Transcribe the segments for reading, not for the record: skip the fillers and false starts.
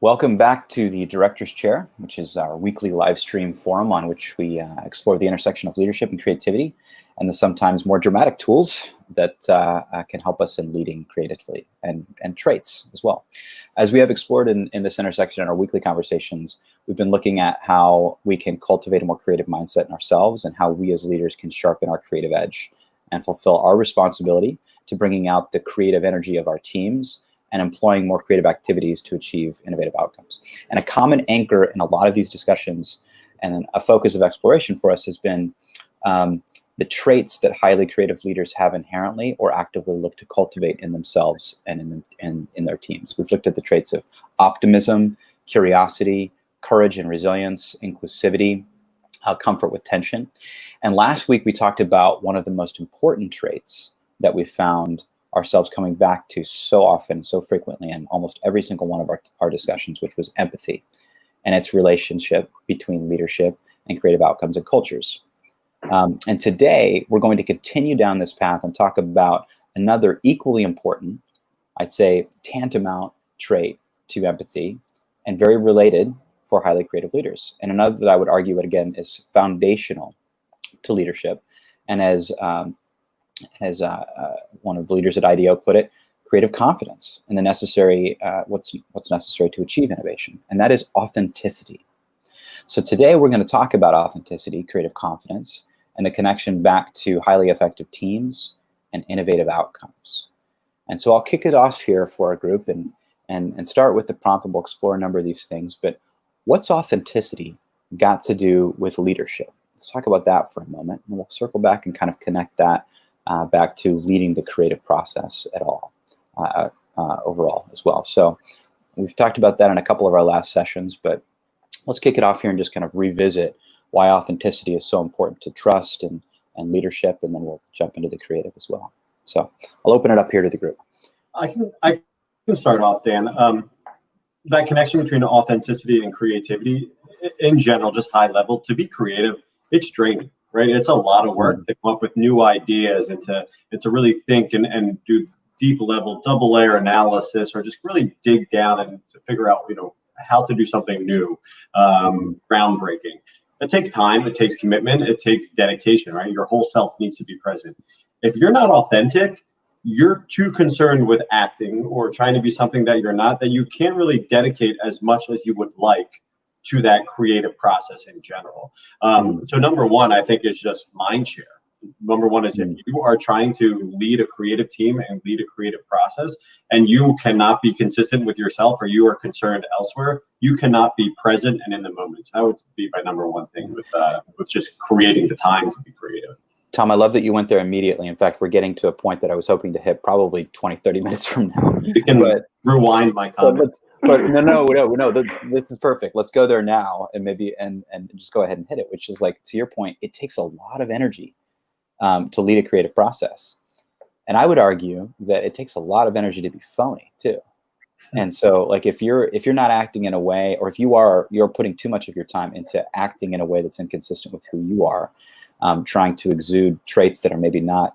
Welcome back to the Director's Chair, which is our weekly live stream forum on which we explore the intersection of leadership and creativity and the sometimes more dramatic tools that can help us in leading creatively and traits as well. As we have explored in this intersection in our weekly conversations, we've been looking at how we can cultivate a more creative mindset in ourselves and how we as leaders can sharpen our creative edge and fulfill our responsibility to bringing out the creative energy of our teams and employing more creative activities to achieve innovative outcomes. And a common anchor in a lot of these discussions and a focus of exploration for us has been the traits that highly creative leaders have inherently or actively look to cultivate in themselves and in their teams. We've looked at the traits of optimism, curiosity, courage and resilience, inclusivity, comfort with tension. And last week we talked about one of the most important traits that we found ourselves coming back to so often, so frequently, in almost every single one of our discussions, which was empathy and its relationship between leadership and creative outcomes and cultures. And today, we're going to continue down this path and talk about another equally important, I'd say tantamount trait to empathy and very related for highly creative leaders. And another that I would argue, again, is foundational to leadership. And as one of the leaders at IDEO put it, creative confidence and the necessary, what's necessary to achieve innovation, and that is authenticity. So today we're going to talk about authenticity, creative confidence, and the connection back to highly effective teams and innovative outcomes. And so I'll kick it off here for our group and start with the prompt, and we'll explore a number of these things. But what's authenticity got to do with leadership? Let's talk about that for a moment, and we'll circle back and kind of connect that back to leading the creative process at all, overall as well. So we've talked about that in a couple of our last sessions, but let's kick it off here and just kind of revisit why authenticity is so important to trust and leadership, and then we'll jump into the creative as well. So I'll open it up here to the group. I can start off, Dan. That connection between authenticity and creativity, in general, just high level, to be creative, it's draining. Right, it's a lot of work to come up with new ideas and to really think and do deep level double layer analysis, or just really dig down and to figure out how to do something new, groundbreaking. It takes time, it takes commitment, it takes dedication. Right, your whole self needs to be present. If you're not authentic, you're too concerned with acting or trying to be something that you're not, that you can't really dedicate as much as you would like to that creative process in general. So number one, I think, is just mind share. Number one is if you are trying to lead a creative team and lead a creative process, and you cannot be consistent with yourself, or you are concerned elsewhere, you cannot be present and in the moment. So that would be my number one thing with just creating the time to be creative. Tom, I love that you went there immediately. In fact, we're getting to a point that I was hoping to hit probably 20, 30 minutes from now. You can rewind my comment. But no, this is perfect. Let's go there now and maybe and just go ahead and hit it, which is, like, to your point, it takes a lot of energy to lead a creative process. And I would argue that it takes a lot of energy to be phony too. And so, like, if you're not acting in a way, or if you're putting too much of your time into acting in a way that's inconsistent with who you are, trying to exude traits that are maybe not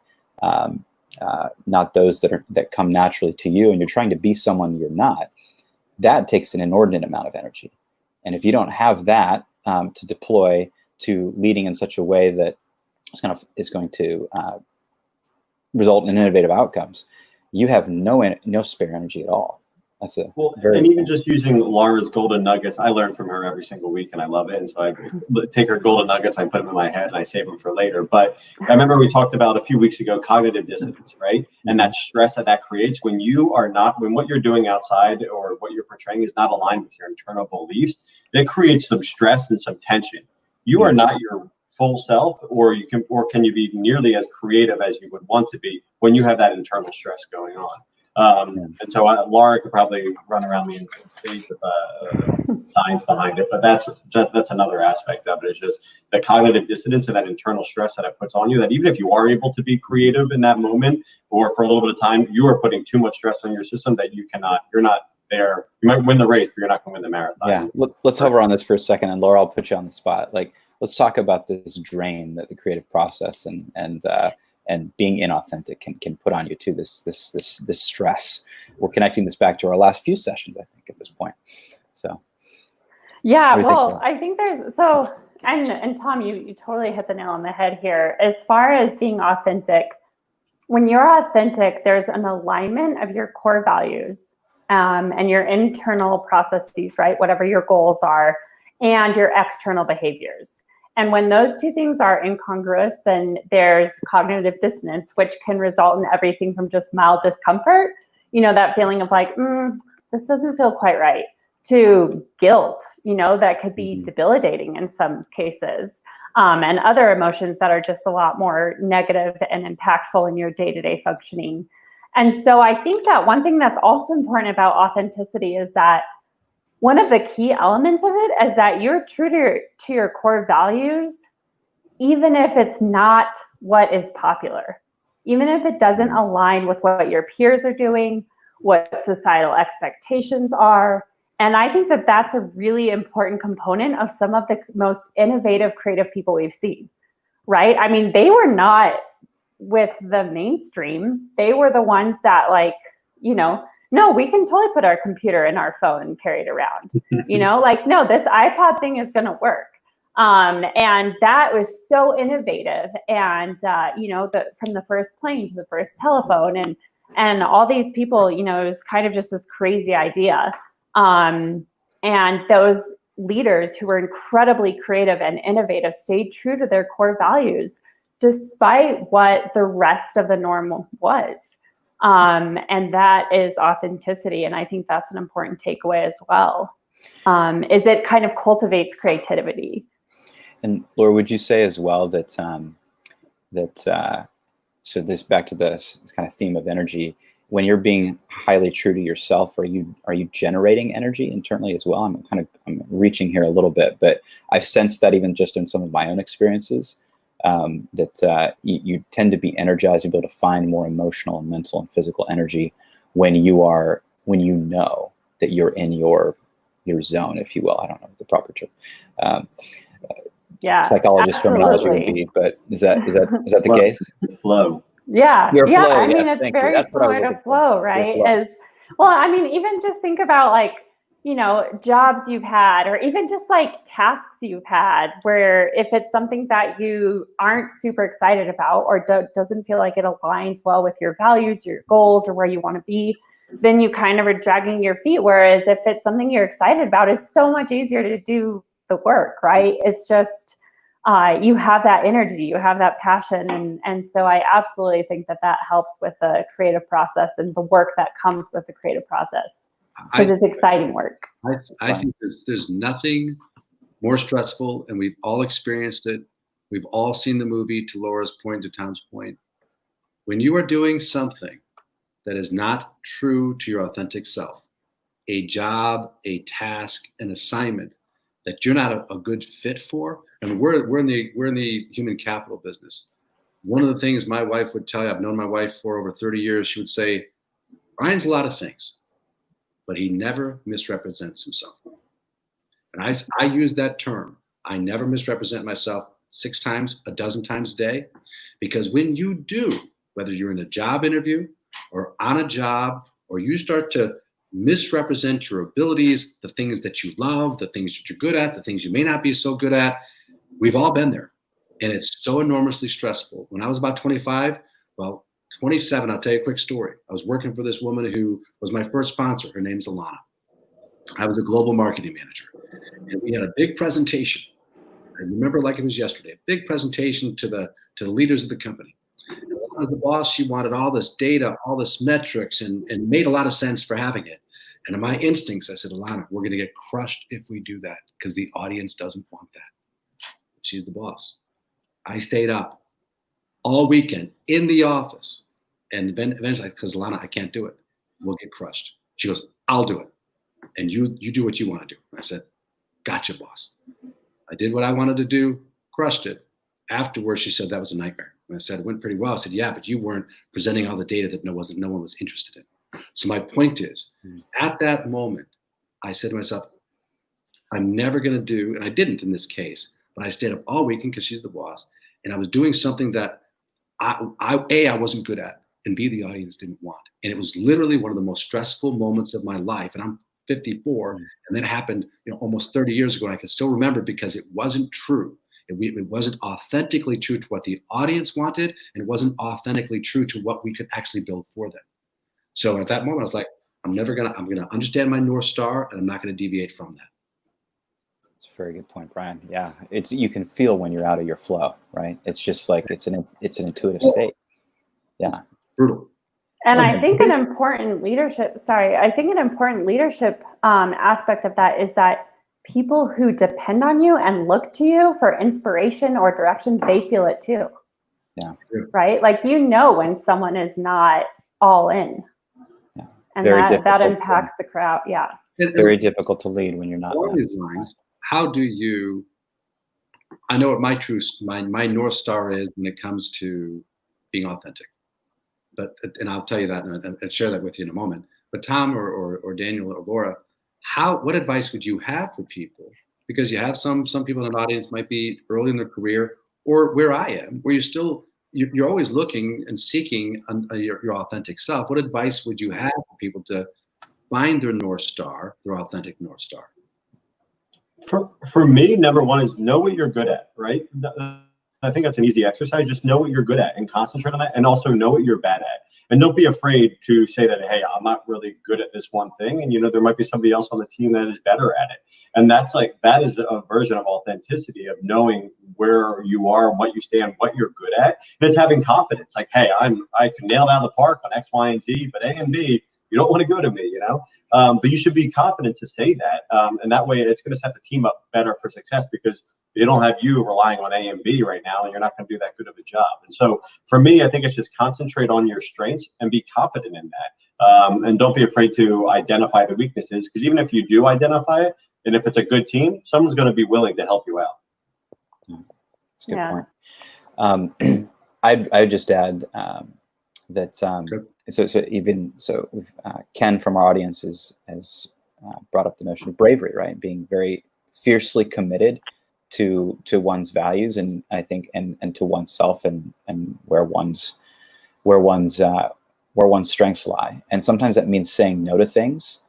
those that come naturally to you, and you're trying to be someone you're not, that takes an inordinate amount of energy. And if you don't have that to deploy to leading in such a way that is going to result in innovative outcomes, you have no spare energy at all. That's and even just using Laura's golden nuggets, I learn from her every single week, and I love it. And so I take her golden nuggets, I put them in my head, and I save them for later. But I remember we talked about a few weeks ago cognitive dissonance, right? And that stress that creates when what you're doing outside or what you're portraying is not aligned with your internal beliefs. It creates some stress and some tension. You are not your full self, or can you be nearly as creative as you would want to be when you have that internal stress going on? And so Laura could probably run around the stage with science behind it, but that's another aspect of it. It's just the cognitive dissonance and that internal stress that it puts on you, that even if you are able to be creative in that moment or for a little bit of time, you are putting too much stress on your system that you're not there. You might win the race, but you're not going to win the marathon. Yeah, let's hover on this for a second, and Laura, I'll put you on the spot. Like, let's talk about this drain that the creative process and being inauthentic can put on you too. This stress. We're connecting this back to our last few sessions, I think, at this point. So Yeah, What do you well, think? I think and Tom, you totally hit the nail on the head here. As far as being authentic, when you're authentic, there's an alignment of your core values and your internal processes, right? Whatever your goals are, and your external behaviors. And when those two things are incongruous, then there's cognitive dissonance, which can result in everything from just mild discomfort, that feeling of like, this doesn't feel quite right, to guilt, that could be debilitating in some cases, and other emotions that are just a lot more negative and impactful in your day-to-day functioning. And so I think that one thing that's also important about authenticity is that one of the key elements of it is that you're true to your core values, even if it's not what is popular, even if it doesn't align with what your peers are doing, what societal expectations are. And I think that that's a really important component of some of the most innovative creative people we've seen, right? I mean, they were not with the mainstream. They were the ones that no, we can totally put our computer in our phone and carry it around, no, this iPod thing is going to work. And that was so innovative. And, from the first plane to the first telephone and all these people, it was kind of just this crazy idea. And those leaders who were incredibly creative and innovative stayed true to their core values, despite what the rest of the norm was. And that is authenticity. And I think that's an important takeaway as well, is it kind of cultivates creativity. And Laura, would you say as well that, so this back to this kind of theme of energy, when you're being highly true to yourself, are you generating energy internally as well? I'm reaching here a little bit, but I've sensed that even just in some of my own experiences, that you tend to be energized and be able to find more emotional and mental and physical energy when you know that you're in your zone, if you will. I don't know the proper term. Psychologist terminology would be, but is that the case? Flow. Yeah. Your flow. I mean, it's very similar to flow, right? Even just think about jobs you've had, or even just tasks you've had, where if it's something that you aren't super excited about or doesn't feel like it aligns well with your values, your goals, or where you want to be, then you kind of are dragging your feet. Whereas if it's something you're excited about, it's so much easier to do the work, right? It's just, you have that energy, you have that passion. And so I absolutely think that helps with the creative process and the work that comes with the creative process, because it's exciting work. I think there's nothing more stressful, and we've all experienced it. We've all seen the movie, to Laura's point, to Tom's point. When you are doing something that is not true to your authentic self, a job, a task, an assignment that you're not a good fit for. I mean, we're in the human capital business. One of the things my wife would tell you, I've known my wife for over 30 years, she would say, Ryan's a lot of things, but he never misrepresents himself. And I use that term. I never misrepresent myself 6 times, a dozen times a day, because when you do, whether you're in a job interview or on a job, or you start to misrepresent your abilities, the things that you love, the things that you're good at, the things you may not be so good at. We've all been there. And it's so enormously stressful. When I was about 25, 27, I'll tell you a quick story. I was working for this woman who was my first sponsor. Her name's Alana. I was a global marketing manager. And we had a big presentation. I remember like it was yesterday, a big presentation to the leaders of the company. As the boss, she wanted all this data, all this metrics, and made a lot of sense for having it. And in my instincts, I said, Alana, we're going to get crushed if we do that, because the audience doesn't want that. She's the boss. I stayed up all weekend in the office. And then eventually, because Alana, I can't do it. We'll get crushed. She goes, I'll do it. And you do what you want to do. I said, gotcha, boss. I did what I wanted to do, crushed it. Afterwards, she said that was a nightmare. And I said, it went pretty well. I said, yeah, but you weren't presenting all the data that no one was interested in. So my point is, at that moment, I said to myself, I'm never going to do, and I didn't in this case, but I stayed up all weekend because she's the boss, and I was doing something that I wasn't good at, and B, the audience didn't want. And it was literally one of the most stressful moments of my life. And I'm 54, and that happened, almost 30 years ago, and I can still remember because it wasn't true. It wasn't authentically true to what the audience wanted, and it wasn't authentically true to what we could actually build for them. So at that moment, I was like, I'm gonna understand my North Star, and I'm not gonna deviate from that. That's a very good point, Brian. Yeah, you can feel when you're out of your flow, right? It's just like it's an intuitive state. Yeah, brutal. And I think an important leadership aspect of that is that people who depend on you and look to you for inspiration or direction, they feel it too. Yeah. Right? Like, when someone is not all in. Yeah. And that impacts the crowd. Yeah. Very difficult to lead when you're not. How do you, I know what my North Star is when it comes to being authentic. And I'll tell you that and share that with you in a moment. But Tom or Daniel or Laura, what advice would you have for people? Because you have some people in the audience might be early in their career, or where I am, where you're always looking and seeking your authentic self. What advice would you have for people to find their North Star, their authentic North Star? For me, number one is know what you're good at, right? I think that's an easy exercise. Just know what you're good at and concentrate on that, and also know what you're bad at. And don't be afraid to say that, hey, I'm not really good at this one thing. And, there might be somebody else on the team that is better at it. And that is a version of authenticity, of knowing where you are, what you stand, what you're good at. And it's having confidence. Like, hey, I can nail it out of the park on X, Y, and Z, but A and B, you don't want to go to me, but you should be confident to say that. And that way it's going to set the team up better for success, because they don't have you relying on A and B right now, and you're not going to do that good of a job. And so for me, I think it's just concentrate on your strengths and be confident in that. And don't be afraid to identify the weaknesses, because even if you do identify it, and if it's a good team, someone's going to be willing to help you out. That's a good point. I'd just add that Ken from our audience has brought up the notion of bravery, right? Being very fiercely committed to one's values, and I think and to oneself, and where one's strengths lie. And sometimes that means saying no to things,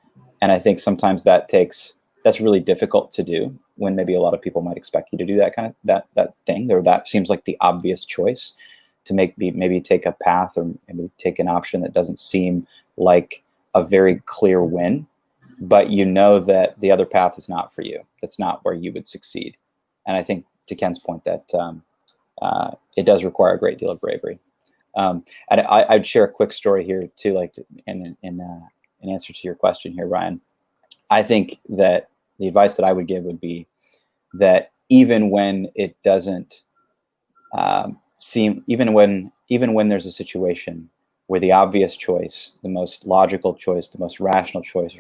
and I think sometimes that's really difficult to do when maybe a lot of people might expect you to do that kind of that thing, or that seems like the obvious choice to maybe take a path, or maybe take an option that doesn't seem like a very clear win, but that the other path is not for you. That's not where you would succeed. And I think, to Ken's point, that it does require a great deal of bravery. And I'd share a quick story here too, in answer to your question here, Ryan. I think that the advice that I would give would be that even when it doesn't even when there's a situation where the obvious choice, the most logical choice, the most rational choice,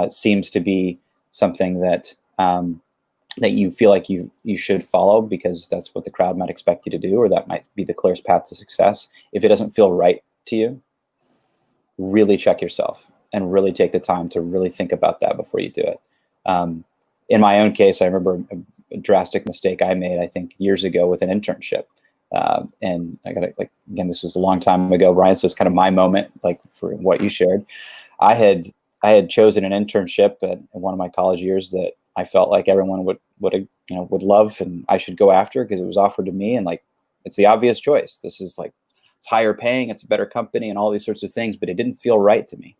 seems to be something that you feel like you should follow because that's what the crowd might expect you to do, or that might be the clearest path to success. If it doesn't feel right to you, really check yourself and really take the time to really think about that before you do it. In my own case, I remember a drastic mistake I made, I think, years ago with an internship. And I got again, this was a long time ago, Brian, so it's kind of my moment, for what you shared. I had chosen an internship at one of my college years that I felt like everyone would love, and I should go after because it was offered to me, and it's the obvious choice. This is it's higher paying, it's a better company, and all these sorts of things, but it didn't feel right to me,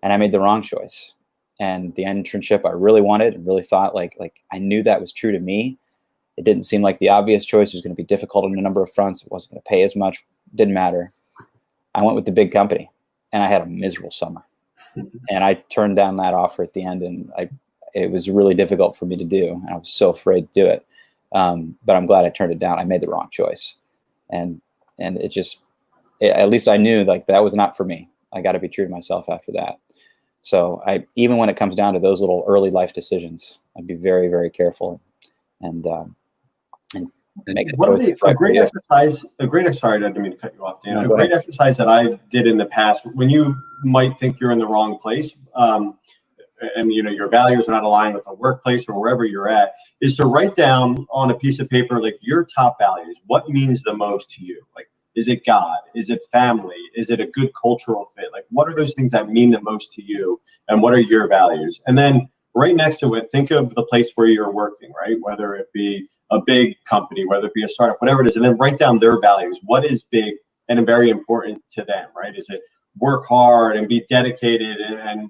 and I made the wrong choice. And the internship I really wanted and really thought I knew that was true to me. It didn't seem like the obvious choice. It was going to be difficult on a number of fronts. It wasn't going to pay as much. Didn't matter. I went with the big company, and I had a miserable summer. And I turned down that offer at the end, and it was really difficult for me to do. And I was so afraid to do it. But I'm glad I turned it down. I made the wrong choice. And at least I knew that was not for me. I got to be true to myself after that. So even when it comes down to those little early life decisions, I'd be very, very careful and make the choices right for you. A great exercise, I didn't mean to cut you off, Dan. A great exercise that I did in the past, when you might think you're in the wrong place, and your values are not aligned with the workplace or wherever you're at, is to write down on a piece of paper your top values. What means the most to you? Is it God? Is it family? Is it a good cultural fit? Like, what are those things that mean the most to you? And what are your values? And then right next to it, think of the place where you're working, right? Whether it be a big company, whether it be a startup, whatever it is, and then write down their values. What is big and very important to them, right? Is it work hard and be dedicated and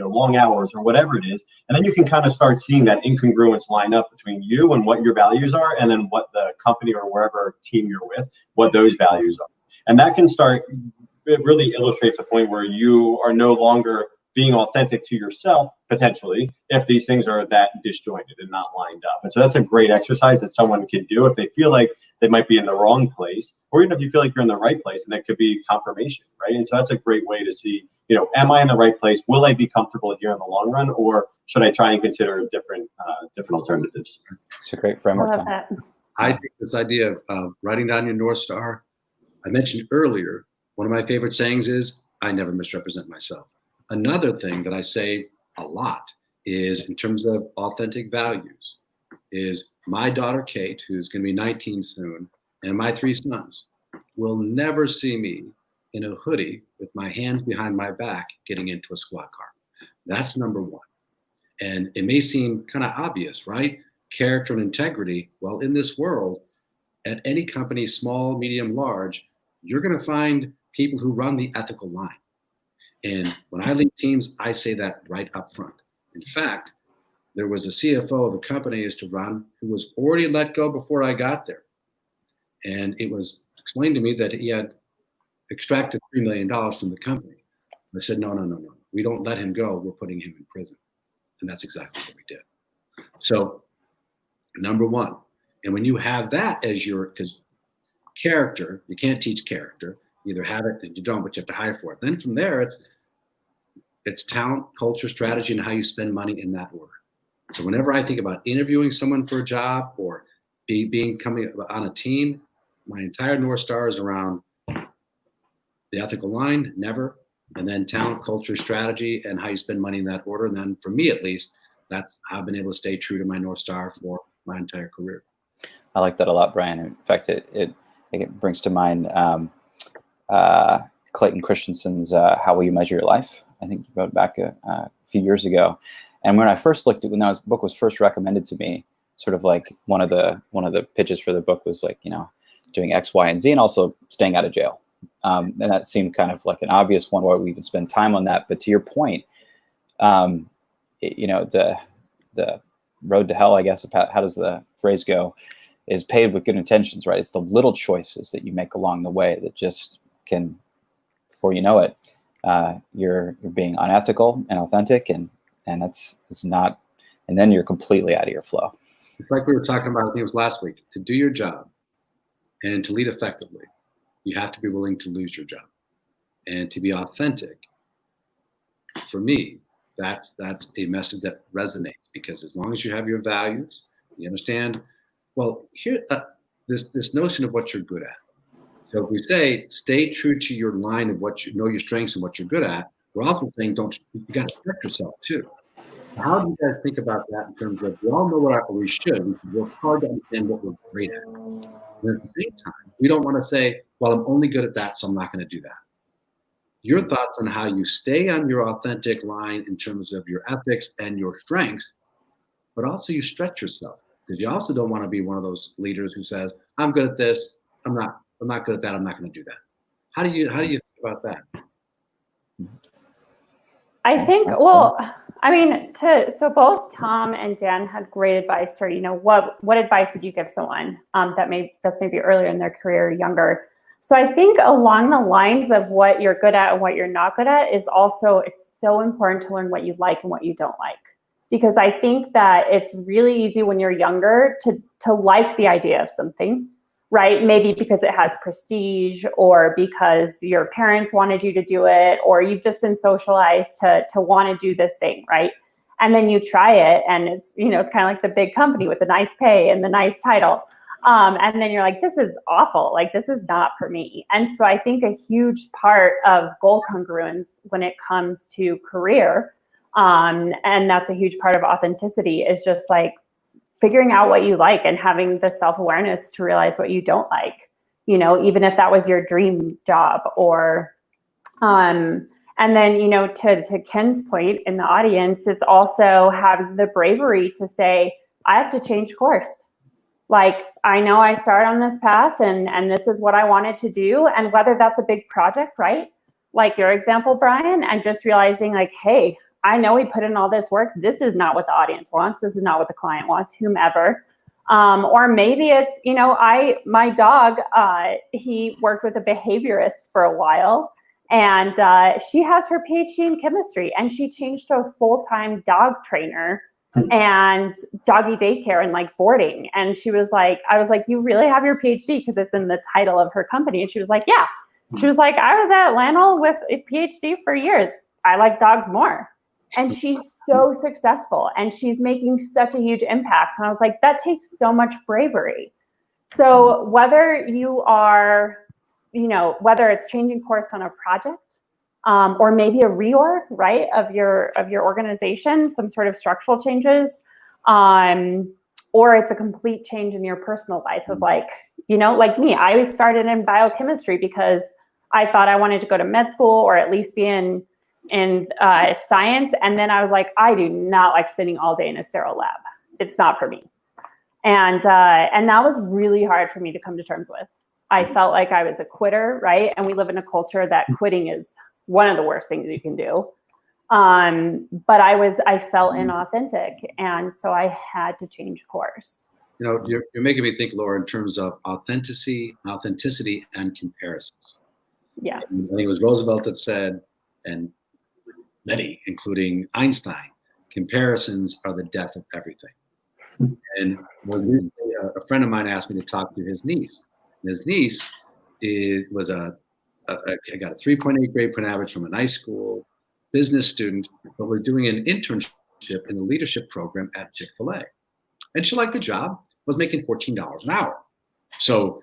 long hours or whatever it is? And then you can kind of start seeing that incongruence line up between you and what your values are, and then what the company or wherever team you're with, what those values are. And that can start, it really illustrates the point where you are no longer being authentic to yourself, potentially, if these things are that disjointed and not lined up. And so that's a great exercise that someone can do if they feel like they might be in the wrong place, or even if you feel like you're in the right place, and that could be confirmation, right? And so that's a great way to see, am I in the right place? Will I be comfortable here in the long run, or should I try and consider different alternatives? It's a great framework. I think this idea of writing down your North Star, I mentioned earlier, one of my favorite sayings is, I never misrepresent myself. Another thing that I say a lot is, in terms of authentic values, is my daughter, Kate, who's going to be 19 soon, and my 3 sons will never see me in a hoodie with my hands behind my back getting into a squad car. That's number one. And it may seem kind of obvious, right? Character and integrity. Well, in this world, at any company, small, medium, large, you're going to find people who run the ethical line. And when I lead teams, I say that right up front. In fact, there was a CFO of a company I used to run who was already let go before I got there. And it was explained to me that he had extracted $3 million from the company. I said, no. We don't let him go. We're putting him in prison. And that's exactly what we did. So, number one, and when you have that as because character, you can't teach character. You either have it and you don't, but you have to hire for it. Then from there, it's talent, culture, strategy, and how you spend money in that order. So whenever I think about interviewing someone for a job or coming on a team, my entire North Star is around the ethical line, never, and then talent, culture, strategy, and how you spend money in that order. And then for me, at least, that's how I've been able to stay true to my North Star for my entire career. I like that a lot, Brian. In fact, it brings to mind Clayton Christensen's "How Will You Measure Your Life?" I think you wrote back a few years ago. And when I first looked at, when the book was first recommended to me, sort of like one of the pitches for the book was like, doing X, Y, and Z, and also staying out of jail. And that seemed kind of like an obvious one where we even spend time on that. But to your point, the road to hell, I guess, how does the phrase go, is paved with good intentions, right? It's the little choices that you make along the way that just can, before you know it, you're being unethical and authentic, and it's not, and then you're completely out of your flow. It's like we were talking about, I think it was last week, to do your job and to lead effectively, you have to be willing to lose your job. And to be authentic, for me, that's a message that resonates, because as long as you have your values, you understand, well, here, this notion of what you're good at. So if we say, stay true to your line of what you know, your strengths and what you're good at, we're also saying, you got to stretch yourself too. How do you guys think about that in terms of, we all know we should work hard to understand what we're great at. And at the same time, we don't want to say, well, I'm only good at that, so I'm not going to do that. Your thoughts on how you stay on your authentic line in terms of your ethics and your strengths, but also you stretch yourself, because you also don't want to be one of those leaders who says, I'm good at this, I'm not good at that, I'm not going to do that. How do you think about that? I think, so both Tom and Dan had great advice, or, what advice would you give someone that's maybe earlier in their career, younger? So I think along the lines of what you're good at and what you're not good at is also, it's so important to learn what you like and what you don't like. Because I think that it's really easy when you're younger to like the idea of something, right? Maybe because it has prestige, or because your parents wanted you to do it, or you've just been socialized to want to do this thing, right? And then you try it, and it's, it's kind of like the big company with the nice pay and the nice title. And then you're like, this is awful. Like, this is not for me. And so I think a huge part of goal congruence when it comes to career, and that's a huge part of authenticity, is just like figuring out what you like and having the self-awareness to realize what you don't like. you know, even if that was your dream job. Or and then, you know, to Ken's point in the audience, it's also having the bravery to say, I have to change course. Like, I know I started on this path and this is what I wanted to do. And whether that's a big project, right? Like your example, Brian, and just realizing like, hey, I know we put in all this work. This is not what the audience wants. This is not what the client wants, whomever. Or maybe it's, you know, my dog, he worked with a behaviorist for a while, and she has her PhD in chemistry, and she changed to a full-time dog trainer and doggy daycare and like boarding. And she was like, I was like, you really have your PhD? Because it's in the title of her company. And she was like, yeah. She was like, I was at Lanel with a PhD for years. I like dogs more. And she's so successful and she's making such a huge impact. And I was like, that takes so much bravery. So whether you are, you know, whether it's changing course on a project, or maybe a reorg, right, of your organization, some sort of structural changes, or it's a complete change in your personal life of like, you know, like me, I started in biochemistry because I thought I wanted to go to med school or at least be in science. And then I was like, I do not like spending all day in a sterile lab. It's not for me. And that was really hard for me to come to terms with. I felt like I was a quitter, right? And we live in a culture that quitting is one of the worst things you can do. But I felt inauthentic. And so I had to change course. You know, you're making me think, Laura, in terms of authenticity and comparisons. Yeah. And I think it was Roosevelt that said, and many, including Einstein, comparisons are the death of everything. And a friend of mine asked me to talk to his niece. And his niece got a 3.8 grade point average from a nice school, business student, but was doing an internship in the leadership program at Chick-fil-A. And she liked the job, was making $14 an hour. So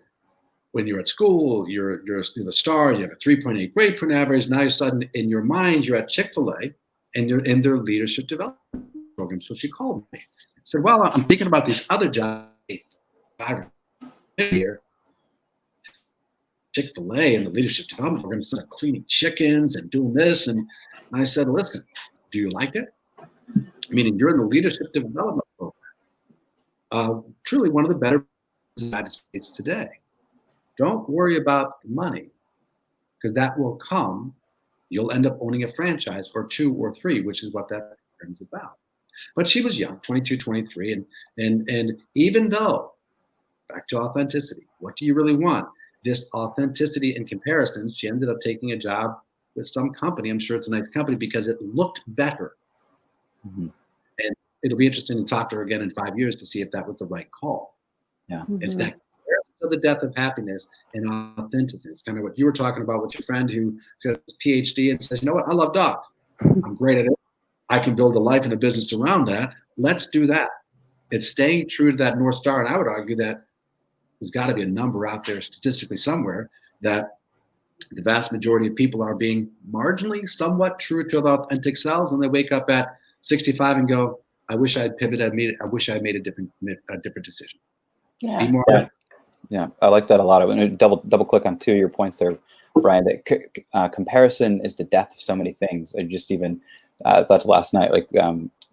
when you're at school, you're the star, you have a 3.8 grade point average. Now you're sudden in your mind, you're at Chick-fil-A and you're in their leadership development program. So she called me. I said, well, I'm thinking about these other jobs here. Chick-fil-A and the leadership development program, instead of cleaning chickens and doing this. And I said, listen, do you like it? Meaning you're in the leadership development program. Truly one of the better in the United States today. Don't worry about the money, because that will come. You'll end up owning a franchise or 2 or 3, which is what that program is about. But she was young, 22, 23. And even though, back to authenticity, what do you really want? This authenticity and comparisons, she ended up taking a job with some company. I'm sure it's a nice company because it looked better. Mm-hmm. And it'll be interesting to talk to her again in 5 years to see if that was the right call. Yeah, mm-hmm. It's that of the death of happiness and authenticity. It's kind of what you were talking about with your friend who says PhD and says, you know what, I love dogs. I'm great at it. I can build a life and a business around that. Let's do that. It's staying true to that North Star. And I would argue that there's got to be a number out there statistically somewhere that the vast majority of people are being marginally somewhat true to their authentic selves when they wake up at 65 and go, I wish I had pivoted. I wish I had made a different decision. Yeah. Be more. Yeah, I like that a lot. I'm going to double click on 2 of your points there, Brian. That comparison is the death of so many things. I just even thought last night, like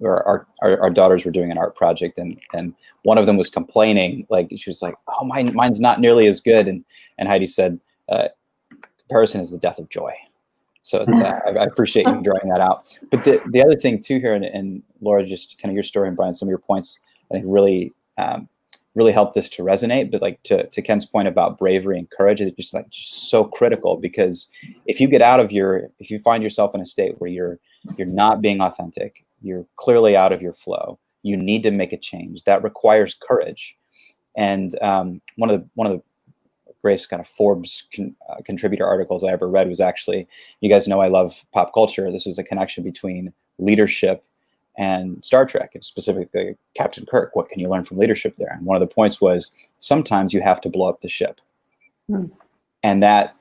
our daughters were doing an art project, and one of them was complaining, like she was like, "Oh, mine's not nearly as good," and Heidi said, "Comparison is the death of joy." So it's I appreciate you drawing that out. But the other thing too here, and Laura, just kind of your story and Brian, some of your points, I think really helped this to resonate. But like to Ken's point about bravery and courage, it's just so critical, because if you find yourself in a state where you're not being authentic, you're clearly out of your flow, you need to make a change. That requires courage. And one of the greatest kind of Forbes contributor articles I ever read was actually, you guys know I love pop culture. This was a connection between leadership and Star Trek, and specifically Captain Kirk. What can you learn from leadership there? And one of the points was sometimes you have to blow up the ship. And that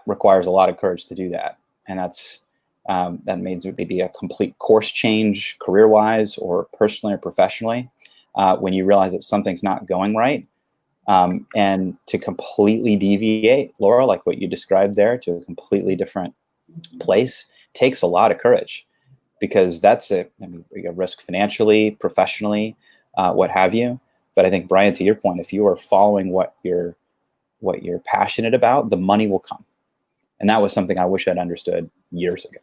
requires a lot of courage to do that. And that means it may be a complete course change career-wise or personally or professionally. When you realize that something's not going right, And to completely deviate, Laura, like what you described there, to a completely different place takes a lot of courage, because that's a risk financially, professionally, what have you. But I think, Brian, to your point, if you are following what you're passionate about, the money will come. And that was something I wish I'd understood years ago,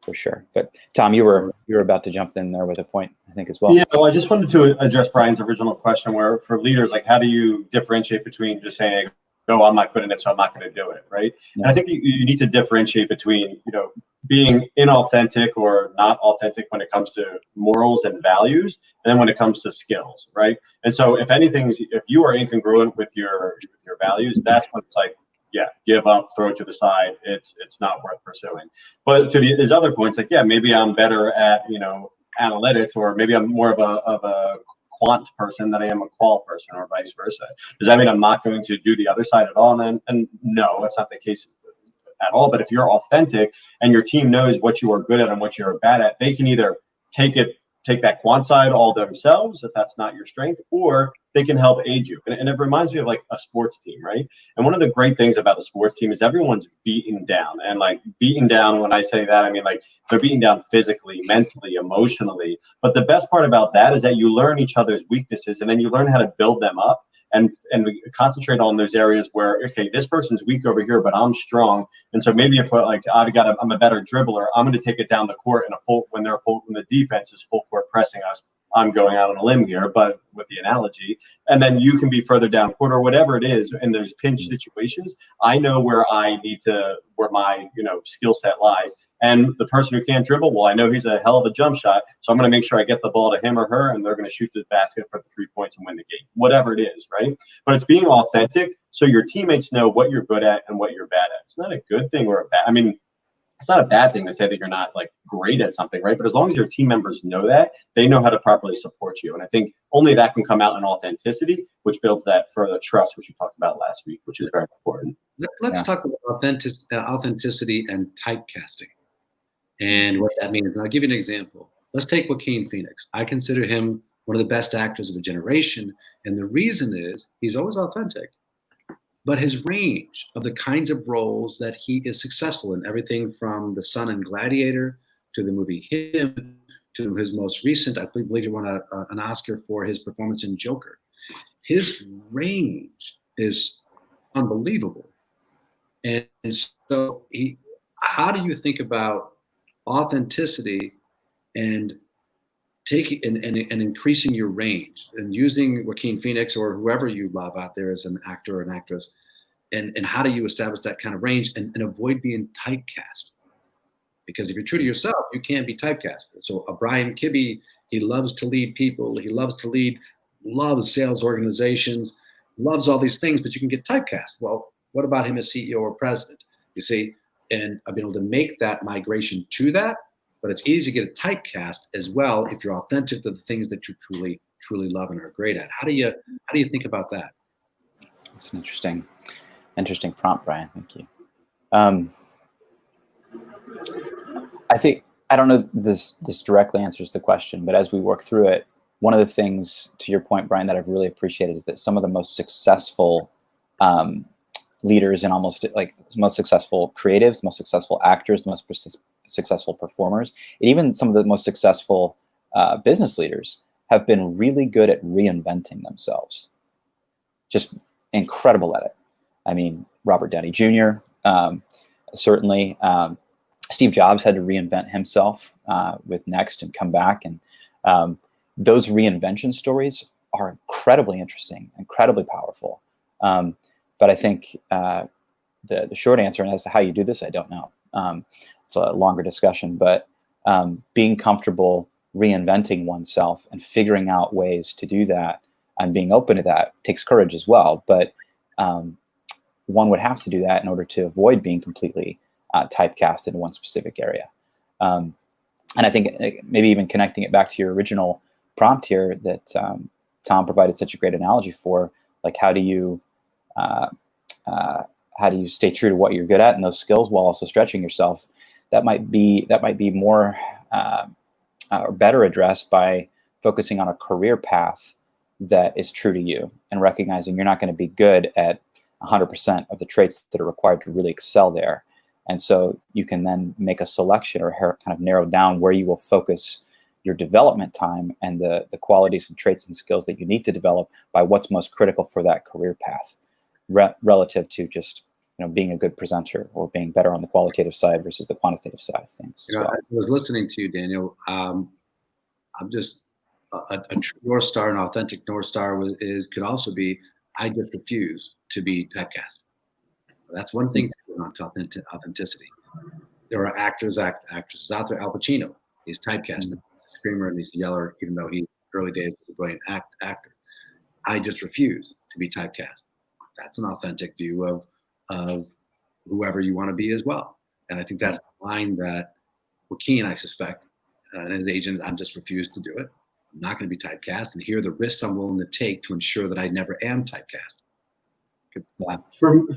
for sure. But Tom, you were about to jump in there with a point, I think, as well. Yeah, well, I just wanted to address Brian's original question, where for leaders, like, how do you differentiate between just saying, "No, I'm not good at it, so I'm not going to do it," right? Yeah. And I think you need to differentiate between, being inauthentic or not authentic when it comes to morals and values, and then when it comes to skills, right? And so, if you are incongruent with your values, that's when it's like, yeah, give up, throw it to the side. It's not worth pursuing. But to his other points, like, yeah, maybe I'm better at analytics, or maybe I'm more of a quant person than I am a qual person, or vice versa. Does that mean I'm not going to do the other side at all? And no, that's not the case at all. But if you're authentic and your team knows what you are good at and what you're bad at, they can either take that quant side all themselves, if that's not your strength, or they can help aid you. And it reminds me of like a sports team, right? And one of the great things about the sports team is everyone's beaten down. And like, beaten down, when I say that, I mean like they're beaten down physically, mentally, emotionally. But the best part about that is that you learn each other's weaknesses, and then you learn how to build them up. And we concentrate on those areas where, okay, this person's weak over here, but I'm strong. And so maybe if I'm a better dribbler, I'm going to take it down the court when the defense is full court pressing us. I'm going out on a limb here, but with the analogy, and then you can be further down court or whatever it is in those pinch situations. I know where my skill set lies. And the person who can't dribble, well, I know he's a hell of a jump shot, so I'm going to make sure I get the ball to him or her, and they're going to shoot the basket for the 3 points and win the game, whatever it is, right? But it's being authentic, so your teammates know what you're good at and what you're bad at. It's not a good thing or a bad. I mean, it's not a bad thing to say that you're not like great at something, right? But as long as your team members know that, they know how to properly support you. And I think only that can come out in authenticity, which builds that further trust, which we talked about last week, which is very important. Let's talk about authenticity and typecasting and what that means. And I'll give you an example. Let's take Joaquin Phoenix. I consider him one of the best actors of a generation. And the reason is he's always authentic. But his range of the kinds of roles that he is successful in, everything from The Son and Gladiator to the movie Him to his most recent, I believe he won an Oscar for his performance in Joker. His range is unbelievable. And so how do you think about authenticity and taking and increasing your range and using Joaquin Phoenix or whoever you love out there as an actor or an actress, and how do you establish that kind of range and avoid being typecast? Because if you're true to yourself, you can't be typecast. So Brian Kibby, he loves to lead people, loves sales organizations, loves all these things, but you can get typecast. Well, what about him as CEO or president? You see, and I've been able to make that migration to that. But it's easy to get a typecast as well if you're authentic to the things that you truly, truly love and are great at. How do you think about that? That's an interesting prompt, Brian. Thank you. I don't know this directly answers the question, but as we work through it, one of the things, to your point, Brian, that I've really appreciated is that some of the most successful leaders and almost like most successful creatives, most successful actors, the most successful performers, and even some of the most successful business leaders have been really good at reinventing themselves. Just incredible at it. I mean, Robert Downey Jr., certainly. Steve Jobs had to reinvent himself with Next and come back. And those reinvention stories are incredibly interesting, incredibly powerful. But I think the short answer, and as to how you do this, I don't know. It's a longer discussion, but being comfortable reinventing oneself and figuring out ways to do that and being open to that takes courage as well. But one would have to do that in order to avoid being completely typecasted in one specific area. And I think maybe even connecting it back to your original prompt here that Tom provided such a great analogy for, like how do you stay true to what you're good at and those skills while also stretching yourself? That might be more or better addressed by focusing on a career path that is true to you and recognizing you're not going to be good at 100% of the traits that are required to really excel there. And so you can then make a selection or kind of narrow down where you will focus your development time and the qualities and traits and skills that you need to develop by what's most critical for that career path, relative to just being a good presenter or being better on the qualitative side versus the quantitative side of things. I was listening to you, Daniel. I'm just a true North Star, an authentic North Star could also be, I just refuse to be typecast. That's one thing on authenticity. There are actresses out there. Al Pacino, he's typecast. He's a screamer and he's a yeller, even though he early days was a brilliant actor. I just refuse to be typecast. That's an authentic view of whoever you want to be as well. And I think that's the line that Joaquin, I suspect, and his agent, I'm just refused to do it. I'm not going to be typecast, and here are the risks I'm willing to take to ensure that I never am typecast.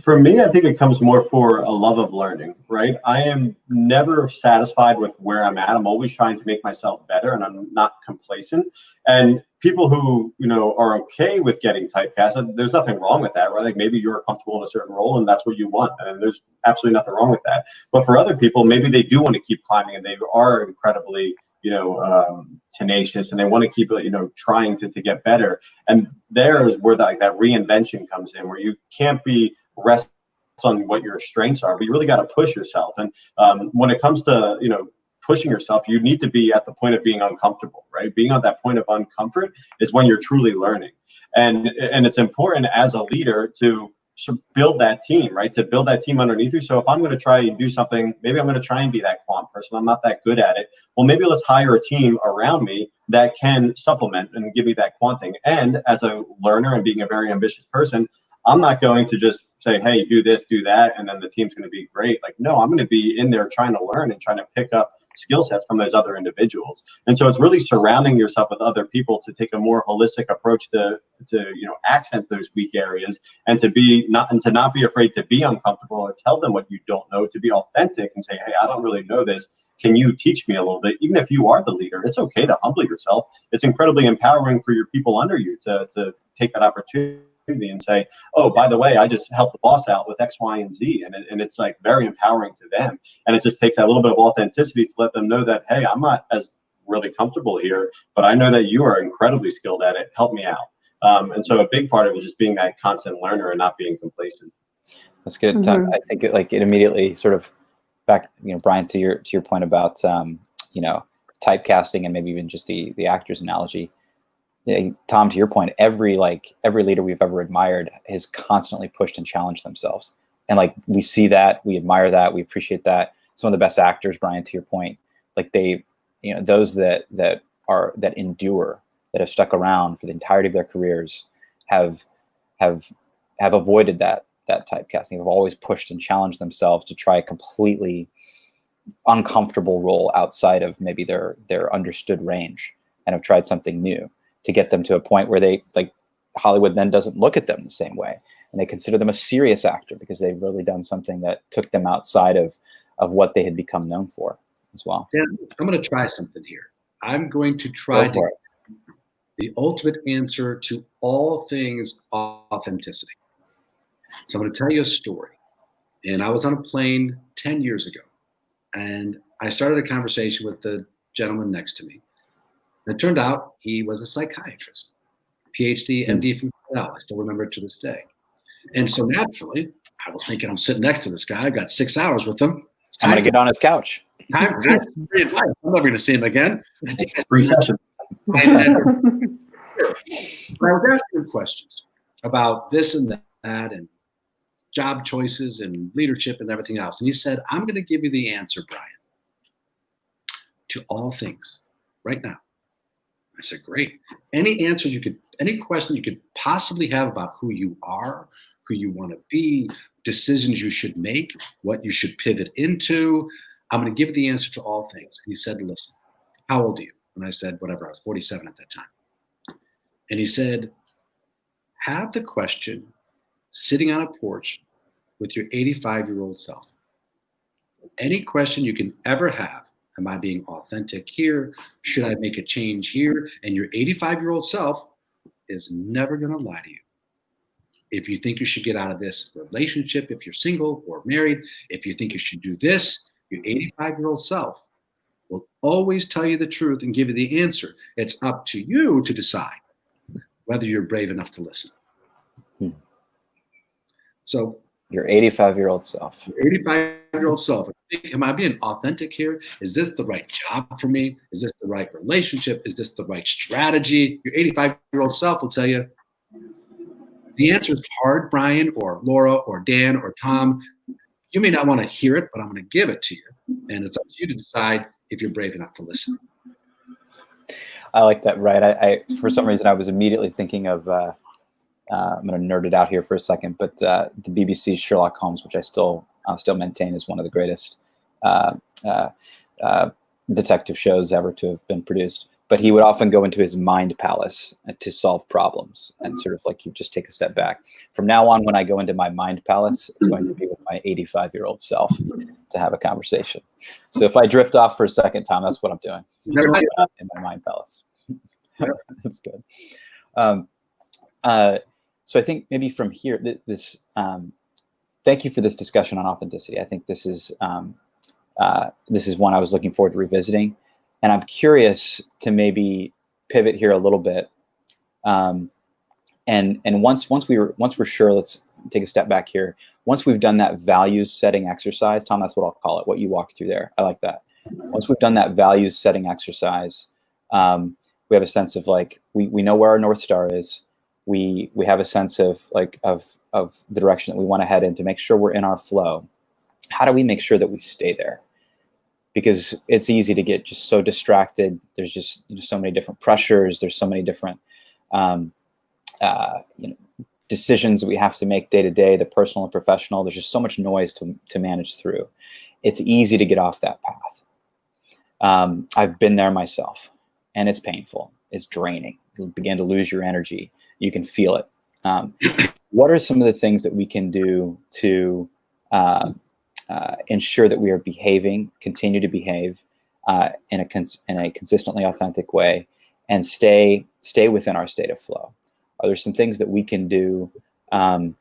For me, I think it comes more for a love of learning, right? I am never satisfied with where I'm at. I'm always trying to make myself better, and I'm not complacent. And people who, are okay with getting typecast, there's nothing wrong with that, right? Like maybe you're comfortable in a certain role and that's what you want, and there's absolutely nothing wrong with that. But for other people, maybe they do want to keep climbing and they are incredibly tenacious, and they want to keep trying to get better. And there is where that reinvention comes in, where you can't be rest on what your strengths are, but you really got to push yourself. And when it comes to pushing yourself, you need to be at the point of being uncomfortable, right? Being at that point of uncomfort is when you're truly learning. And it's important as a leader to build that team, right? To build that team underneath you. So if I'm going to try and do something, maybe I'm going to try and be that quant person. I'm not that good at it. Well, maybe let's hire a team around me that can supplement and give me that quant thing. And as a learner and being a very ambitious person, I'm not going to just say, hey, do this, do that, and then the team's going to be great. Like, no, I'm going to be in there trying to learn and trying to pick up skill sets from those other individuals. And so it's really surrounding yourself with other people to take a more holistic approach to accent those weak areas, and to not be afraid to be uncomfortable or tell them what you don't know, to be authentic and say, hey, I don't really know this. Can you teach me a little bit? Even if you are the leader, it's okay to humble yourself. It's incredibly empowering for your people under you to take that opportunity and say, oh, by the way, I just helped the boss out with X, Y, and Z. And it's like very empowering to them. And it just takes that little bit of authenticity to let them know that, hey, I'm not as really comfortable here, but I know that you are incredibly skilled at it. Help me out. And so a big part of it is just being that constant learner and not being complacent. That's good. I think it immediately sort of back, Brian, to your point about, typecasting and maybe even just the actor's analogy. Tom, to your point, every leader we've ever admired has constantly pushed and challenged themselves. And we see that, we admire that, we appreciate that. Some of the best actors, Brian, to your point, those that endure, that have stuck around for the entirety of their careers have avoided that typecasting. Have always pushed and challenged themselves to try a completely uncomfortable role outside of maybe their understood range, and have tried something new to get them to a point where they Hollywood then doesn't look at them the same way, and they consider them a serious actor because they've really done something that took them outside of what they had become known for as well. Yeah, I'm going to try something here. I'm going to try to the ultimate answer to all things authenticity. So I'm going to tell you a story. And I was on a plane 10 years ago, and I started a conversation with the gentleman next to me. And it turned out he was a psychiatrist, PhD, MD from Cornell. I still remember it to this day. And so naturally, I was thinking, I'm sitting next to this guy. I've got 6 hours with him. I'm going to get on his couch. I'm never going to see him again. I think that's Free session. I was asking him questions about this and that and job choices and leadership and everything else. And he said, I'm going to give you the answer, Brian, to all things right now. I said, great. Any question you could possibly have about who you are, who you want to be, decisions you should make, what you should pivot into. I'm going to give you the answer to all things. He said, listen, how old are you? And I said, whatever, I was 47 at that time. And he said, have the question sitting on a porch with your 85-year-old self. Any question you can ever have. Am I being authentic here? Should I make a change here? And your 85-year-old self is never going to lie to you. if you think you should get out of this relationship, if you're single or married, if you think you should do this, your 85-year-old self will always tell you the truth and give you the answer. It's up to you to decide whether you're brave enough to listen. So your 85-year-old self. Your 85-year-old self. Am I being authentic here? Is this the right job for me? Is this the right relationship? Is this the right strategy? Your 85-year-old self will tell you. The answer is hard, Brian or Laura or Dan or Tom. You may not want to hear it, but I'm going to give it to you. And it's up to you to decide if you're brave enough to listen. I like that, right? I for some reason, I was immediately thinking of, I'm going to nerd it out here for a second, but the BBC's Sherlock Holmes, which I still maintain is one of the greatest detective shows ever to have been produced. But he would often go into his mind palace to solve problems, and sort of like you just take a step back. From now on, when I go into my mind palace, it's going to be with my 85-year-old self to have a conversation. So if I drift off for a second, Tom, that's what I'm doing in my mind palace. That's good. So I think maybe from here, thank you for this discussion on authenticity. I think this is one I was looking forward to revisiting. And I'm curious to maybe pivot here a little bit. And once we're sure, let's take a step back here. Once we've done that values setting exercise, Tom, that's what I'll call it, what you walked through there. I like that. Once we've done that values setting exercise, we have a sense of like, we know where our North Star is. We have a sense of the direction that we want to head in to make sure we're in our flow. How do we make sure that we stay there? Because it's easy to get just so distracted. There's just so many different pressures. There's so many different decisions that we have to make day to day, the personal and professional. There's just so much noise to manage through. It's easy to get off that path. I've been there myself, and it's painful. It's draining. You begin to lose your energy. You can feel it. What are some of the things that we can do to ensure that we are continue to behave in a consistently authentic way, and stay within our state of flow? Are there some things that we can do to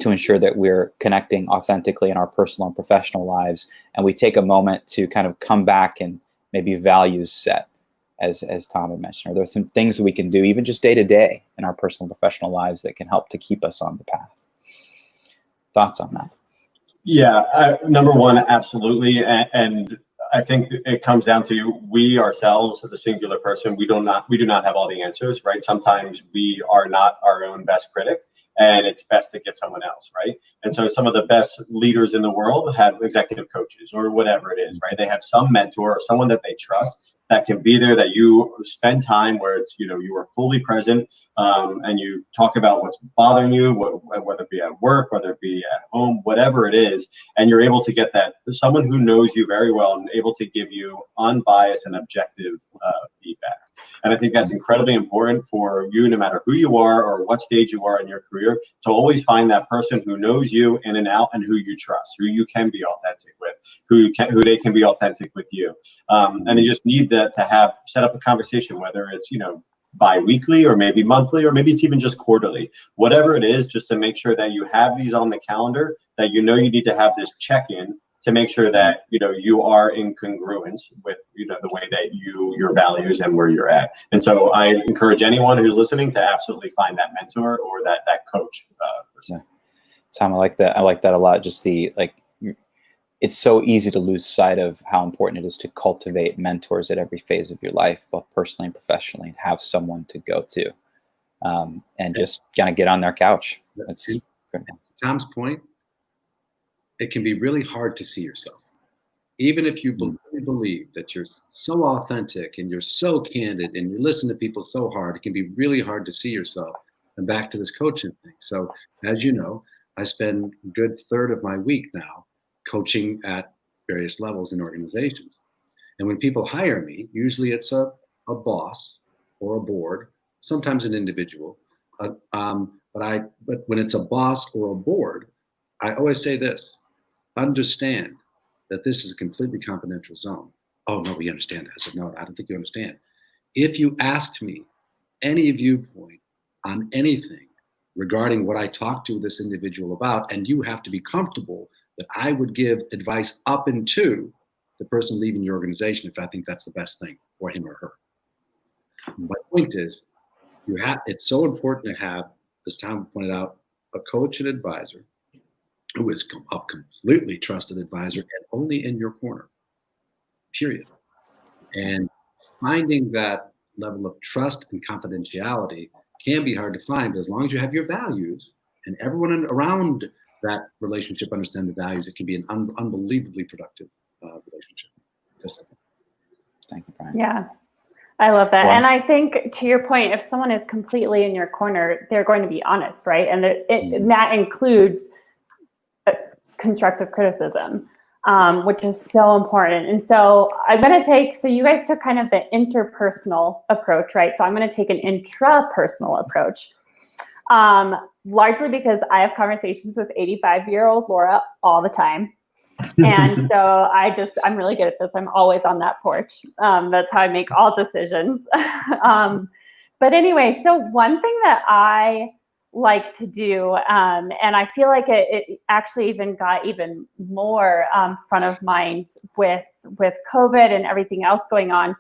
ensure that we're connecting authentically in our personal and professional lives, and we take a moment to kind of come back and maybe values set, as Tom had mentioned? Are there some things that we can do, even just day to day in our personal and professional lives, that can help to keep us on the path? Thoughts on that? Yeah, number one, absolutely. And I think it comes down to we ourselves, the singular person, we do not have all the answers, right? Sometimes we are not our own best critic, and it's best to get someone else, right? And so some of the best leaders in the world have executive coaches or whatever it is, right? They have some mentor or someone that they trust that can be there, that you spend time where it's, you are fully present, and you talk about what's bothering you, whether it be at work, whether it be at home, whatever it is, and you're able to get that someone who knows you very well and able to give you unbiased and objective feedback. And I think that's incredibly important for you, no matter who you are or what stage you are in your career, to always find that person who knows you in and out and who you trust, who you can be authentic with, who they can be authentic with you. And you just need that to set up a conversation, whether it's, bi-weekly or maybe monthly, or maybe it's even just quarterly, whatever it is, just to make sure that you have these on the calendar, that you need to have this check-in to make sure that you are in congruence with the way that your values and where you're at. And so I encourage anyone who's listening to absolutely find that mentor or that coach person. Tom, I like that. I like that a lot. Just it's so easy to lose sight of how important it is to cultivate mentors at every phase of your life, both personally and professionally, and have someone to go to, and just kind of get on their couch. That's critical. Tom's point, it can be really hard to see yourself. Even if you believe that you're so authentic and you're so candid and you listen to people so hard, it can be really hard to see yourself. And back to this coaching thing. So as you know, I spend a good third of my week now coaching at various levels in organizations. And when people hire me, usually it's a boss or a board, sometimes an individual. But when it's a boss or a board, I always say this: understand that this is a completely confidential zone. Oh, no, we understand that. I said, no, I don't think you understand. If you asked me any viewpoint on anything, regarding what I talked to this individual about, and you have to be comfortable that I would give advice up into the person leaving your organization if I think that's the best thing for him or her. My point is, it's so important to have, as Tom pointed out, a coach and advisor who is a completely trusted advisor and only in your corner, period. And finding that level of trust and confidentiality can be hard to find, but as long as you have your values and everyone around that relationship understand the values, it can be an unbelievably productive relationship. Thank you, Brian. Yeah, I love that. Well, and I think, to your point, if someone is completely in your corner, they're going to be honest, right? And that includes constructive criticism, which is so important. And so I'm going to so you guys took kind of the interpersonal approach, right? So I'm going to take an intrapersonal approach, largely because I have conversations with 85-year-old Laura all the time. And so I'm really good at this. I'm always on that porch. That's how I make all decisions. But anyway, so one thing that I like to do, and I feel like it actually even got even more front of mind with COVID and everything else going on,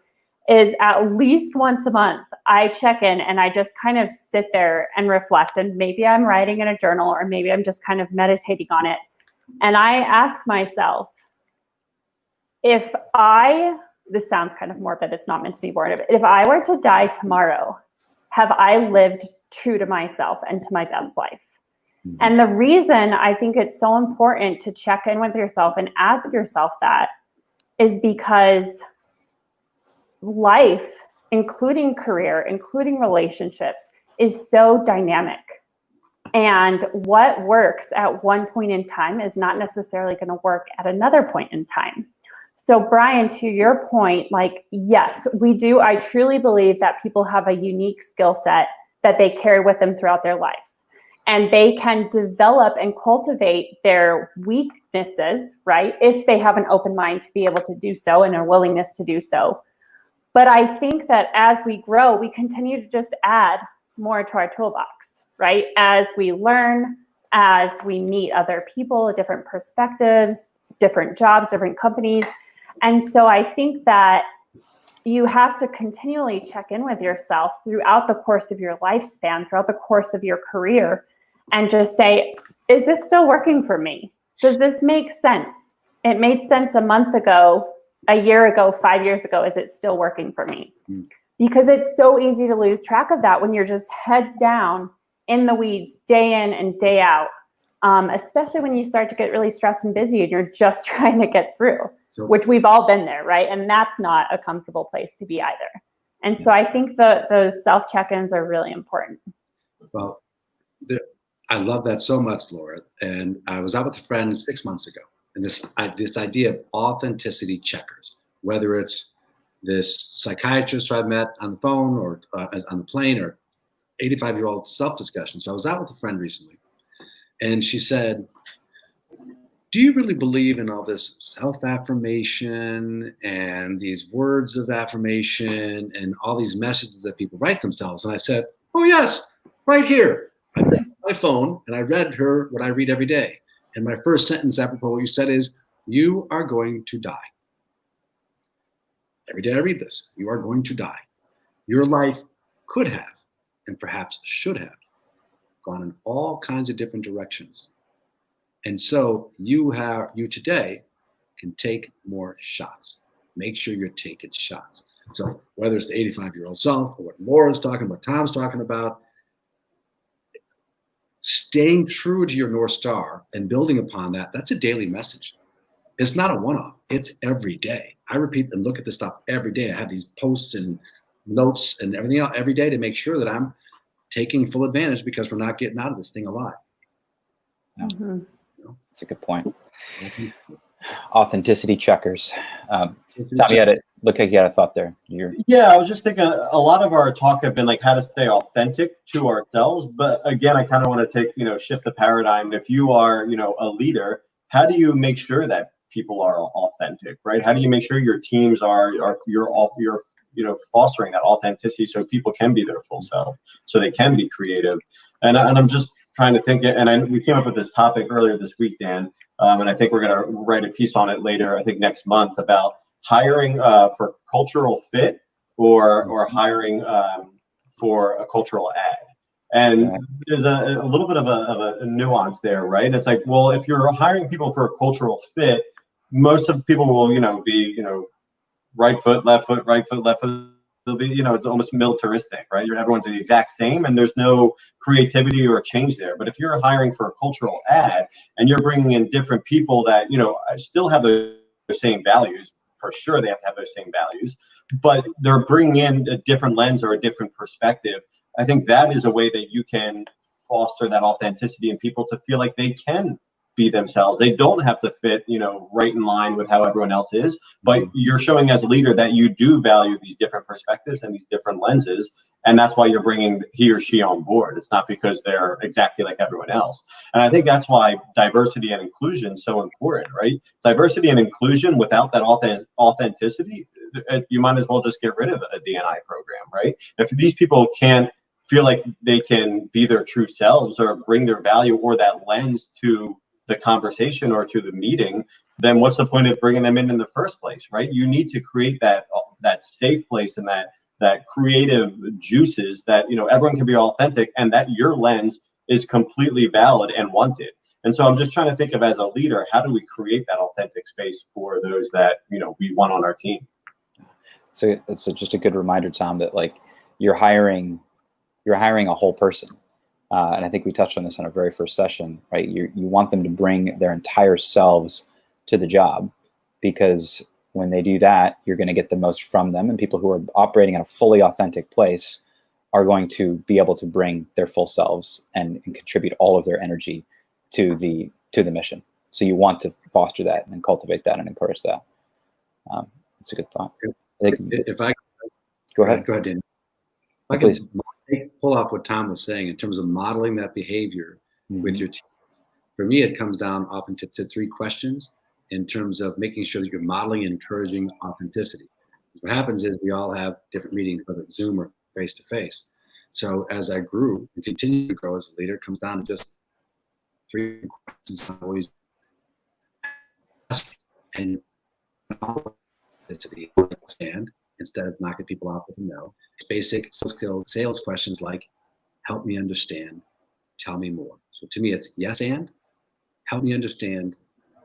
is at least once a month, I check in and I just kind of sit there and reflect. And maybe I'm writing in a journal, or maybe I'm just kind of meditating on it. And I ask myself, this sounds kind of morbid, it's not meant to be morbid, if I were to die tomorrow, have I lived true to myself and to my best life? Mm-hmm. And the reason I think it's so important to check in with yourself and ask yourself that is because life, including career, including relationships, is so dynamic. And what works at one point in time is not necessarily going to work at another point in time. So Brian, to your point, yes, we do. I truly believe that people have a unique skill set that they carry with them throughout their lives. And they can develop and cultivate their weaknesses, right? If they have an open mind to be able to do so and a willingness to do so. But I think that as we grow, we continue to just add more to our toolbox, right? As we learn, as we meet other people, different perspectives, different jobs, different companies. And so I think that you have to continually check in with yourself throughout the course of your lifespan, throughout the course of your career, and just say, is this still working for me? Does this make sense? It made sense a month ago, a year ago, 5 years ago. Is it still working for me? Because it's so easy to lose track of that when you're just heads down in the weeds, day in and day out, especially when you start to get really stressed and busy and you're just trying to get through, which we've all been there, right? And that's not a comfortable place to be either. And so I think those self check-ins are really important. Well, I love that so much, Laura. And I was out with a friend 6 months ago, and this idea of authenticity checkers, whether it's this psychiatrist I've met on the phone or on the plane, or 85-year-old self-discussion. So I was out with a friend recently, and she said, do you really believe in all this self-affirmation and these words of affirmation and all these messages that people write themselves? And I said, oh yes, right here. I read my phone and I read her what I read every day. And my first sentence apropos what you said is, you are going to die. Every day I read this, you are going to die. Your life could have, and perhaps should have, gone in all kinds of different directions. And so you today can take more shots. Make sure you're taking shots. So whether it's the 85-year-old self, or what Laura's talking about, Tom's talking about, staying true to your North Star and building upon that, that's a daily message. It's not a one-off. It's every day. I repeat and look at this stuff every day. I have these posts and notes and everything else every day to make sure that I'm taking full advantage, because we're not getting out of this thing alive. Yeah. Mm-hmm. That's a good point. Authenticity checkers. Tom, look like you had a thought there. Yeah, I was just thinking a lot of our talk have been how to stay authentic to ourselves. But again, I kind of want to shift the paradigm. If you are, a leader, how do you make sure that people are authentic, right? How do you make sure your teams are your fostering that authenticity so people can be their full self, so they can be creative. And I'm just trying to think, and we came up with this topic earlier this week, Dan, and I think we're going to write a piece on it later, I think next month, about hiring for cultural fit or hiring for a cultural ad. And there's a little bit of a nuance there, right? It's like, well, if you're hiring people for a cultural fit, most of the people will, be, right foot, left foot, right foot, left foot. They'll be, it's almost militaristic, right? Everyone's the exact same, and there's no creativity or change there. But if you're hiring for a cultural ad and you're bringing in different people that, still have the same values, for sure they have to have those same values, but they're bringing in a different lens or a different perspective. I think that is a way that you can foster that authenticity in people to feel like they can be themselves. They don't have to fit, right in line with how everyone else is, but you're showing as a leader that you do value these different perspectives and these different lenses. And that's why you're bringing he or she on board. It's not because they're exactly like everyone else. And I think that's why diversity and inclusion is so important, right? Diversity and inclusion without that authenticity, you might as well just get rid of a D&I program, right? If these people can't feel like they can be their true selves or bring their value or that lens to the conversation or to the meeting, then what's the point of bringing them in the first place, right? You need to create that safe place and that creative juices that, everyone can be authentic and that your lens is completely valid and wanted. And so I'm just trying to think of, as a leader, how do we create that authentic space for those that, we want on our team? So it's just a good reminder, Tom, that like you're hiring a whole person. And I think we touched on this in our very first session, right? You want them to bring their entire selves to the job, because when they do that, you're going to get the most from them. And people who are operating in a fully authentic place are going to be able to bring their full selves and contribute all of their energy to the mission. So you want to foster that and cultivate that and encourage that. It's a good thought. If I go ahead, Dan. If I can pull off what Tom was saying in terms of modeling that behavior with your team. For me, it comes down often to 3 questions in terms of making sure that you're modeling and encouraging authenticity. What happens is we all have different meetings, whether it's Zoom or face-to-face. So as I grew and continue to grow as a leader, it comes down to just 3 questions I always ask, and to the stand instead of knocking people off with a no. It's basic sales questions like, help me understand, tell me more. So to me, it's yes and, help me understand,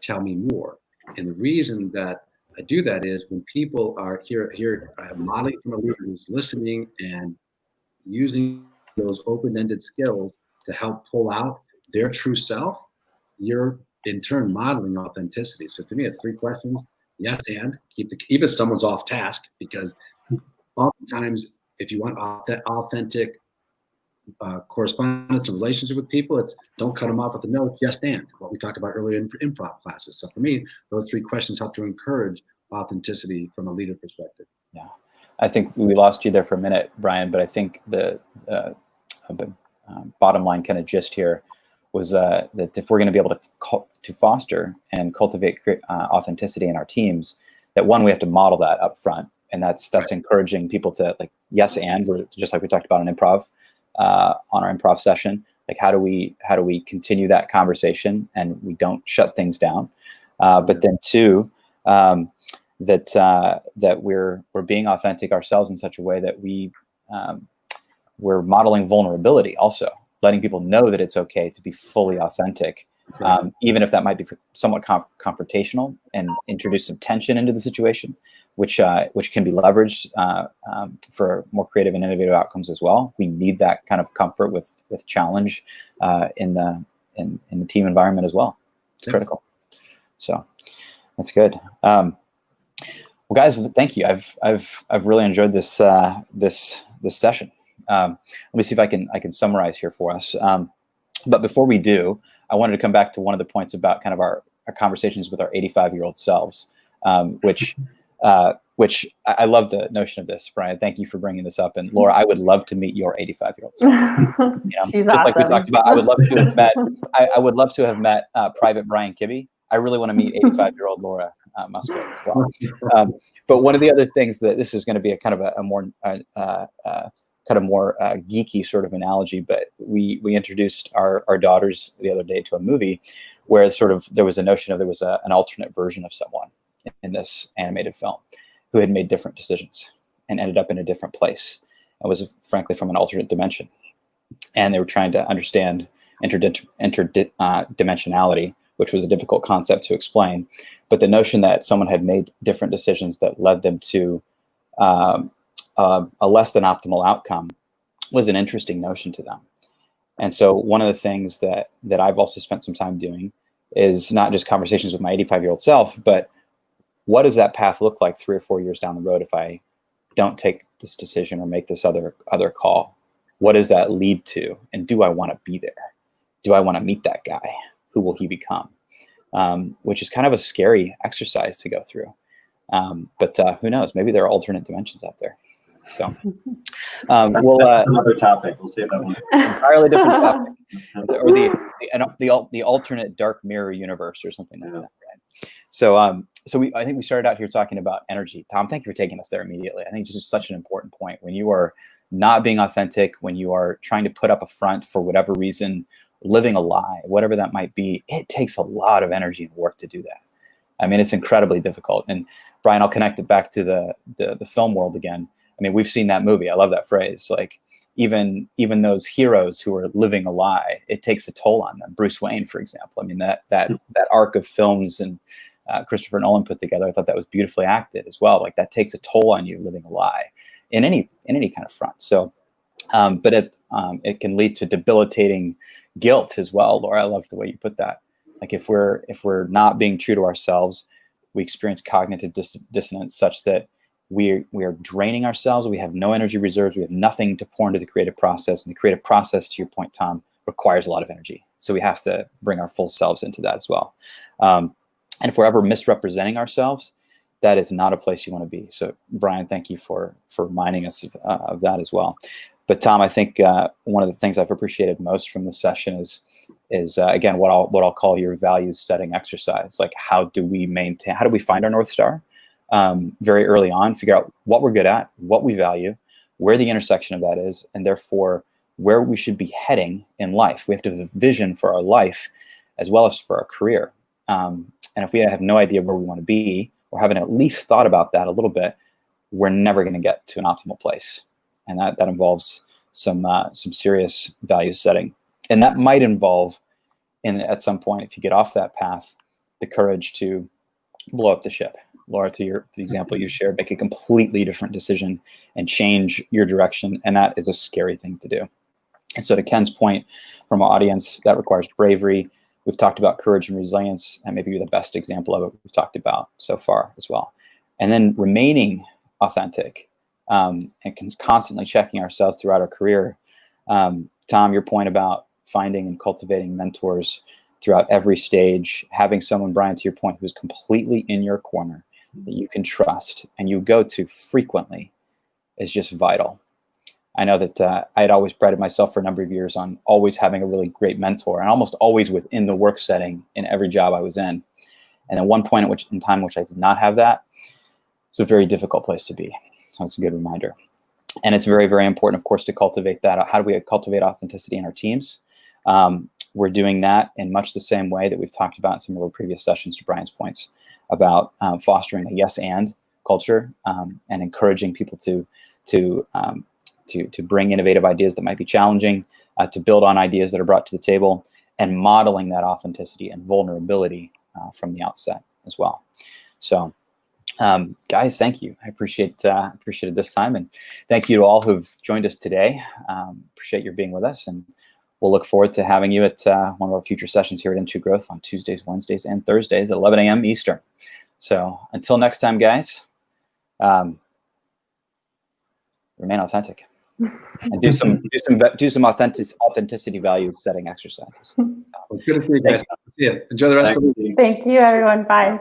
tell me more. And the reason that I do that is when people are here modeling from a leader who's listening and using those open-ended skills to help pull out their true self, you're in turn modeling authenticity. So to me, it's 3 questions. Yes, and even if someone's off task, because oftentimes if you want authentic correspondence and relationship with people, it's don't cut them off with a no, yes and, what we talked about earlier in improv classes. So for me, those 3 questions help to encourage authenticity from a leader perspective. Yeah, I think we lost you there for a minute, Brian, but I think the bottom line kind of gist here was that if we're going to be able to foster and cultivate authenticity in our teams, that one, we have to model that up front, and that's right. Encouraging people to like yes and, just like we talked about on improv, on our improv session. Like how do we continue that conversation and we don't shut things down, but then 2, that we're being authentic ourselves in such a way that we're modeling vulnerability also. Letting people know that it's okay to be fully authentic, even if that might be somewhat confrontational and introduce some tension into the situation, which can be leveraged for more creative and innovative outcomes as well. We need that kind of comfort with challenge in the team environment as well. It's critical. So that's good. Well, guys, thank you. I've really enjoyed this this session. Let me see if I can summarize here for us. But before we do, I wanted to come back to one of the points about kind of our conversations with our 85-year-old selves, which I love the notion of this, Brian. Thank you for bringing this up. And Laura, I would love to meet your 85-year-old self. She's just awesome. Like we talked about, I would love to have met Private Brian Kibby I really want to meet 85-year-old Laura Musgrave as well. But one of the other things that this is going to be a kind of a more geeky sort of analogy, but we introduced our daughters the other day to a movie where sort of there was a notion of there was an alternate version of someone in this animated film who had made different decisions and ended up in a different place and was frankly from an alternate dimension. And they were trying to understand interdimensionality, which was a difficult concept to explain. But the notion that someone had made different decisions that led them to a less than optimal outcome was an interesting notion to them. And so one of the things that I've also spent some time doing is not just conversations with my 85-year-old self, but what does that path look like 3 or 4 years down the road if I don't take this decision or make this other call? What does that lead to? And do I want to be there? Do I want to meet that guy? Who will he become? Which is kind of a scary exercise to go through. But who knows? Maybe there are alternate dimensions out there. So That's another topic. We'll save that one. Entirely different topic. Or the alternate dark mirror universe or something like that. Right? So I think we started out here talking about energy. Tom, thank you for taking us there immediately. I think it's just such an important point. When you are not being authentic, when you are trying to put up a front for whatever reason, living a lie, whatever that might be, it takes a lot of energy and work to do that. I mean, it's incredibly difficult. And Brian, I'll connect it back to the film world again. I mean, we've seen that movie. I love that phrase. Like even those heroes who are living a lie, it takes a toll on them. Bruce Wayne, for example. I mean, that arc of films and Christopher Nolan put together, I thought that was beautifully acted as well. Like that takes a toll on you living a lie in any kind of front. So, but it can lead to debilitating guilt as well. Laura, I love the way you put that. Like if we're not being true to ourselves, we experience cognitive dissonance such that we are draining ourselves. We have no energy reserves. We have nothing to pour into the creative process. And the creative process, to your point, Tom, requires a lot of energy. So we have to bring our full selves into that as well. And if we're ever misrepresenting ourselves, that is not a place you want to be. So Brian, thank you for reminding us of that as well. But Tom, I think one of the things I've appreciated most from this session is again what I'll call your values setting exercise. Like how do we find our North Star very early on, figure out what we're good at, what we value, where the intersection of that is, and therefore where we should be heading in life. We have to have a vision for our life as well as for our career. And if we have no idea where we want to be, or haven't at least thought about that a little bit, we're never going to get to an optimal place. And that involves some serious value setting. And that might involve, at some point, if you get off that path, the courage to blow up the ship. Laura, to the example you shared, make a completely different decision and change your direction. And that is a scary thing to do. And so to Ken's point from our audience, that requires bravery. We've talked about courage and resilience. That may be the best example of it we've talked about so far as well. And then remaining authentic and constantly checking ourselves throughout our career. Tom, your point about finding and cultivating mentors throughout every stage, having someone, Brian, to your point, who's completely in your corner that you can trust and you go to frequently is just vital. I know that I had always prided myself for a number of years on always having a really great mentor and almost always within the work setting in every job I was in. And at one point in time which I did not have that, it's a very difficult place to be. So it's a good reminder. And it's very, very important, of course, to cultivate that. How do we cultivate authenticity in our teams? We're doing that in much the same way that we've talked about in some of our previous sessions, to Brian's points, about fostering a yes and culture and encouraging people to bring innovative ideas that might be challenging, to build on ideas that are brought to the table, and modeling that authenticity and vulnerability from the outset as well. So, guys, thank you. I appreciated this time, and thank you to all who've joined us today. Appreciate your being with us, and we'll look forward to having you at one of our future sessions here at Into Growth on Tuesdays, Wednesdays, and Thursdays at 11 a.m. Eastern. So until next time, guys, remain authentic and do some authenticity value setting exercises. It's good to see you guys. See you. Enjoy the rest of the week. Thank you, everyone. Bye.